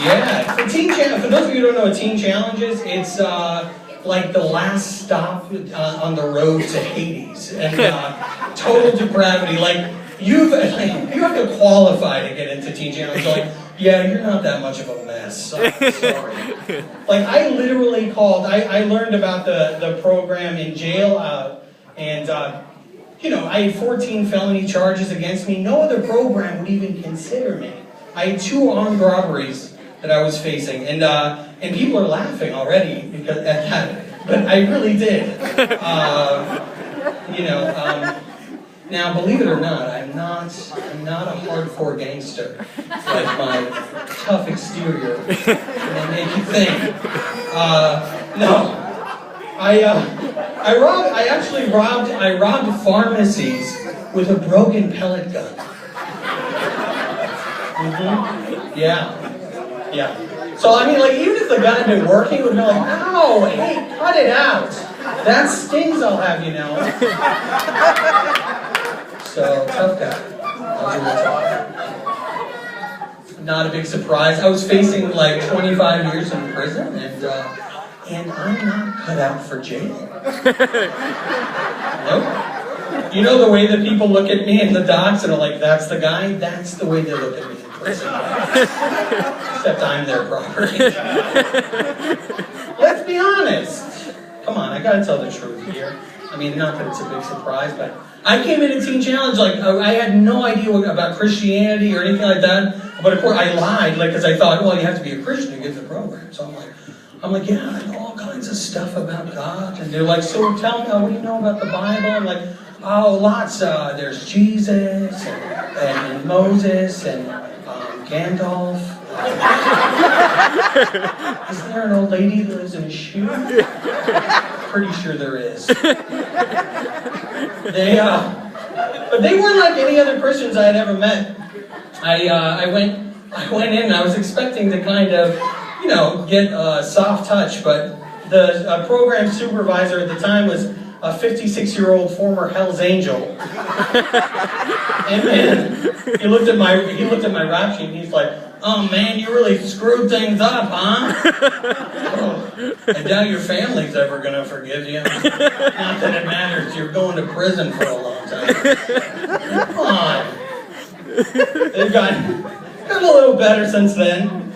Yeah, for for those of you who don't know what Teen Challenge is, it's like the last stop on the road to Hades, and total depravity. Like you have to qualify to get into Teen Challenge. Like, yeah, you're not that much of a mess. Sorry. Like I literally called. I learned about the program in jail, and I had 14 felony charges against me. No other program would even consider me. I had 2 armed robberies that I was facing, and people are laughing already because at that, but I really did. Now, believe it or not, I'm not a hardcore gangster like my tough exterior may make you think. No, I robbed pharmacies with a broken pellet gun. Yeah. So I mean, like, even if the gun had been working, it would have been like, ow, hey, cut it out. That stings, I'll have you know. So, tough guy. Not a big surprise. I was facing like 25 years in prison, and I'm not cut out for jail. Nope. You know the way that people look at me in the docks and are like, that's the guy? That's the way they look at me in prison. Except I'm their property. Let's be honest. Come on, I gotta tell the truth here. I mean, not that it's a big surprise, but I came into Teen Challenge like I had no idea about Christianity or anything like that. But of course, I lied, like, because I thought, well, you have to be a Christian to get the program. So I'm like, yeah, I know all kinds of stuff about God. And they're like, so tell me, what do you know about the Bible? I'm like, oh, lots. There's Jesus and Moses and Gandalf. Is there an old lady that lives in a shoe? Pretty sure there is. But they weren't like any other Christians I had ever met. I went in and I was expecting to kind of, get a soft touch, but the program supervisor at the time was a 56-year-old former Hell's Angel. And then he looked at my rap sheet and he's like, oh man, you really screwed things up, huh? Oh, I doubt your family's ever gonna forgive you. Not that it matters, you're going to prison for a long time. Come on. They've gotten a little better since then.